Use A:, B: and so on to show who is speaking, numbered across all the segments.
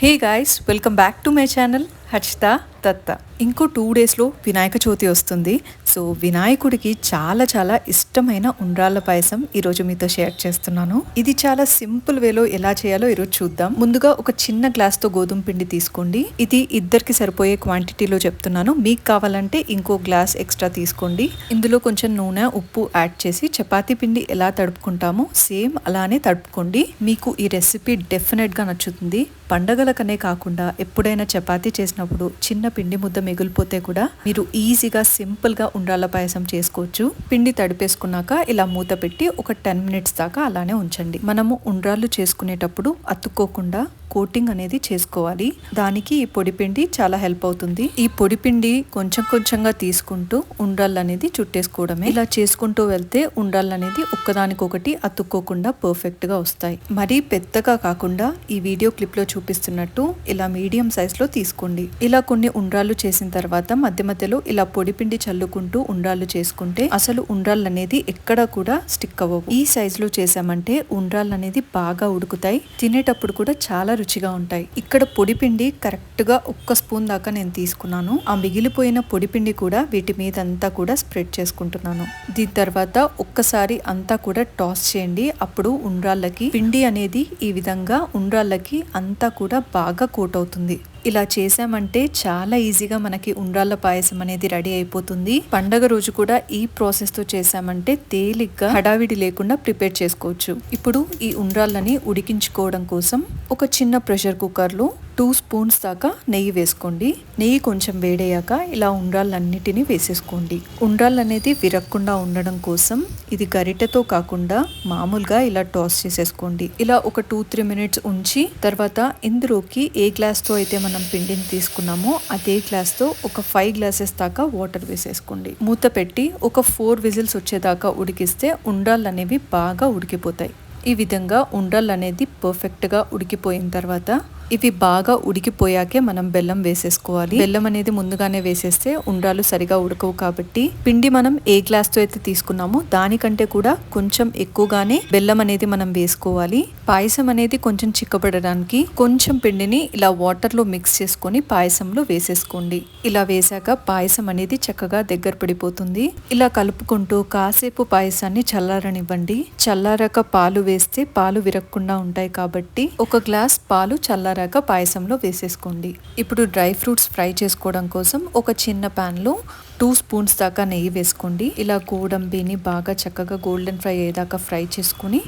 A: Hey guys, welcome back to my channel Harshitha Datta. ఇంకో 2 డేస్లో వినాయక చవితి వస్తుంది. సో వినాయకుడికి చాలా చాలా ఇష్టమైన ఉండ్రాళ్ళ పాయసం ఈరోజు మీతో షేర్ చేస్తున్నాను. ఇది చాలా సింపుల్ వేలో ఎలా చేయాలో ఈరోజు చూద్దాం. ముందుగా ఒక చిన్న గ్లాస్తో గోధుమ పిండి తీసుకోండి. ఇది ఇద్దరికి సరిపోయే క్వాంటిటీలో చెప్తున్నాను. మీకు కావాలంటే ఇంకో గ్లాస్ ఎక్స్ట్రా తీసుకోండి. ఇందులో కొంచెం నూనె, ఉప్పు యాడ్ చేసి చపాతీ పిండి ఎలా తడుపుకుంటామో సేమ్ అలానే తడుపుకోండి. మీకు ఈ రెసిపీ డెఫినెట్గా నచ్చుతుంది. పండగలకనే కాకుండా ఎప్పుడైనా చపాతీ చేసినప్పుడు చిన్న పిండి ముద్ద మిగిలిపోతే కూడా మీరు ఈజీగా సింపుల్గా ఉండ్రాళ్ళ పాయసం చేసుకోవచ్చు. పిండి తడిపేసుకున్నాక ఇలా మూత పెట్టి ఒక 10 మినిట్స్ దాకా అలానే ఉంచండి. మనము ఉండ్రాళ్ళు చేసుకునేటప్పుడు అతుక్కోకుండా కోటింగ్ అనేది చేసుకోవాలి. దానికి ఈ పొడిపిండి చాలా హెల్ప్ అవుతుంది. ఈ పొడిపిండి కొంచెం కొంచెంగా తీసుకుంటూ ఉండ్రాళ్ళు అనేది చుట్టేసుకోవడమే. ఇలా చేసుకుంటూ వెళ్తే ఉండ్రాళ్ళు అనేది ఒక్కదానికొకటి అతుక్కోకుండా పర్ఫెక్ట్ గా వస్తాయి. మరీ పెద్దగా కాకుండా ఈ వీడియో క్లిప్ లో చూపిస్తున్నట్టు ఇలా మీడియం సైజ్ లో తీసుకోండి. ఇలా కొన్ని ఉండ్రాళ్ళు చేసిన తర్వాత మధ్య మధ్యలో ఇలా పొడిపిండి చల్లుకుంటూ ఉండ్రాళ్ళు చేసుకుంటే అసలు ఉండ్రాళ్ళు అనేది ఎక్కడ కూడా స్టిక్ అవ్వవు. ఈ సైజ్ లో చేసామంటే ఉండ్రాళ్ళు అనేది బాగా ఉడుకుతాయి. తినేటప్పుడు కూడా చాలా రుచిగా ఉంటాయి. ఇక్కడ పొడిపిండి కరెక్ట్ గా 1 స్పూన్ దాకా నేను తీసుకున్నాను. ఆ మిగిలిపోయిన పొడిపిండి కూడా వీటి మీద అంతా కూడా స్ప్రెడ్ చేసుకుంటున్నాను. దీని తర్వాత ఒక్కసారి అంతా కూడా టాస్ చేయండి. అప్పుడు ఉండ్రాళ్ళకి పిండి అనేది ఈ విధంగా ఉండ్రాళ్ళకి అంతా కూడా బాగా కోట్ అవుతుంది. ఇలా చేసామంటే చాలా ఈజీగా మనకి ఉండ్రాళ్ళ పాయసం అనేది రెడీ అయిపోతుంది. పండగ రోజు కూడా ఈ ప్రాసెస్ తో చేసామంటే తేలిగ్గా హడావిడి లేకుండా ప్రిపేర్ చేసుకోవచ్చు. ఇప్పుడు ఈ ఉండ్రాళ్ళని ఉడికించుకోవడం కోసం ఒక చిన్న ప్రెషర్ కుక్కర్ లో 2 స్పూన్స్ దాకా నెయ్యి వేసుకోండి. నెయ్యి కొంచెం వేడయ్యాక ఇలా ఉండ్రాళ్ళన్నిటినీ వేసేసుకోండి. ఉండ్రాళ్ళు అనేది విరక్కుండా ఉండడం కోసం ఇది గరిటెతో కాకుండా మామూలుగా ఇలా టాస్ చేసేసుకోండి. ఇలా ఒక 2-3 మినిట్స్ ఉంచి తర్వాత ఇందులోకి ఏ గ్లాస్ తో అయితే మనం పిండిని తీసుకున్నామో అదే గ్లాస్ తో ఒక 5 గ్లాసెస్ దాకా వాటర్ వేసేసుకోండి. మూత పెట్టి ఒక 4 విజిల్స్ వచ్చేదాకా ఉడికిస్తే ఉండ్రాళ్ళు అనేవి బాగా ఉడికిపోతాయి. ఈ విధంగా ఉండ్రాళ్ళు అనేది పర్ఫెక్ట్ గా ఉడికిపోయిన తర్వాత ఇవి బాగా ఉడికిపోయాకే మనం బెల్లం వేసేసుకోవాలి. బెల్లం అనేది ముందుగానే వేసేస్తే ఉండ్రాలు సరిగా ఉడకవు కాబట్టి పిండి మనం ఏ గ్లాస్ తో అయితే తీసుకున్నామో దానికంటే కూడా కొంచెం ఎక్కువగానే బెల్లం అనేది మనం వేసుకోవాలి. పాయసం అనేది కొంచెం చిక్కబడడానికి కొంచెం పిండిని ఇలా వాటర్ లో మిక్స్ చేసుకొని పాయసంలో వేసేసుకోండి. ఇలా వేసాక పాయసం అనేది చక్కగా దగ్గర పడిపోతుంది. ఇలా కలుపుకుంటూ కాసేపు పాయసాన్ని చల్లారనివ్వండి. చల్లారాక పాలు వేస్తే పాలు విరక్కుండా ఉంటాయి కాబట్టి ఒక గ్లాస్ పాలు చల్లారాక పాయసంలో వేసేసుకోండి. ఇప్పుడు డ్రై ఫ్రూట్స్ ఫ్రై చేసుకోవడం కోసం ఒక చిన్న ప్యాన్ లో 2 స్పూన్స్ దాకా నెయ్యి వేసుకోండి. ఇలా గోడంబిని బాగా చక్కగా గోల్డెన్ ఫ్రై అయ్యేదాకా ఫ్రై చేసుకుని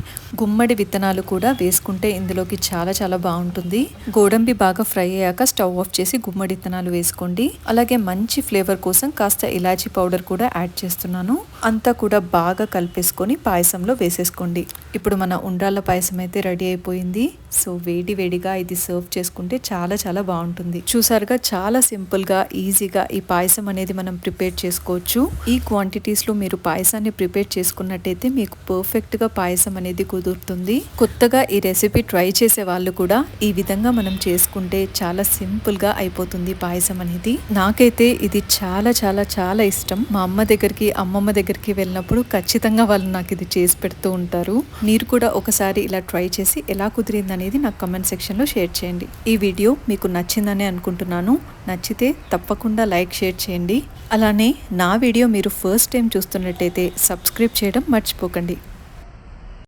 A: గుమ్మడి విత్తనాలు కూడా వేసుకుంటే ఇందులోకి చాలా చాలా బాగుంటుంది. గోడంబి బాగా ఫ్రై అయ్యాక స్టవ్ ఆఫ్ చేసి గుమ్మడి విత్తనాలు వేసుకోండి. అలాగే మంచి ఫ్లేవర్ కోసం కాస్త ఇలాచీ పౌడర్ కూడా యాడ్ చేస్తున్నాను. అంతా కూడా బాగా కలిపేసుకొని పాయసంలో వేసేసుకోండి. ఇప్పుడు మన ఉండ్రాళ్ళ పాయసం అయితే రెడీ అయిపోయింది. సో వేడి వేడిగా ఇది సర్వ్ చేసుకుంటే చాలా చాలా బాగుంటుంది. చూసారుగా, చాలా సింపుల్ గా ఈజీగా ఈ పాయసం అనేది మనం ప్రిపేర్ చేసుకోవచ్చు. ఈ క్వాంటిటీస్ లో మీరు పాయసాన్ని ప్రిపేర్ చేసుకున్నట్టయితే మీకు పర్ఫెక్ట్ గా పాయసం అనేది కుదురుతుంది. కొత్తగా ఈ రెసిపీ ట్రై చేసే వాళ్ళు కూడా ఈ విధంగా మనం చేసుకుంటే చాలా సింపుల్ గా అయిపోతుంది పాయసం అనేది. నాకైతే ఇది చాలా చాలా చాలా ఇష్టం. మా అమ్మ దగ్గరికి, అమ్మమ్మ దగ్గరికి వెళ్ళినప్పుడు ఖచ్చితంగా వాళ్ళు నాకు ఇది చేసి పెడుతూ ఉంటారు. మీరు కూడా ఒకసారి ఇలా ట్రై చేసి ఎలా కుదిరింది అనేది నాకు కమెంట్ సెక్షన్ లో షేర్ చేయండి. ఈ వీడియో మీకు నచ్చిందని అనుకుంటున్నాను. నచ్చితే తప్పకుండా లైక్, షేర్ చేయండి. అలానే నా వీడియో మీరు ఫస్ట్ టైం చూస్తున్నట్టయితే సబ్స్క్రైబ్ చేయడం మర్చిపోకండి.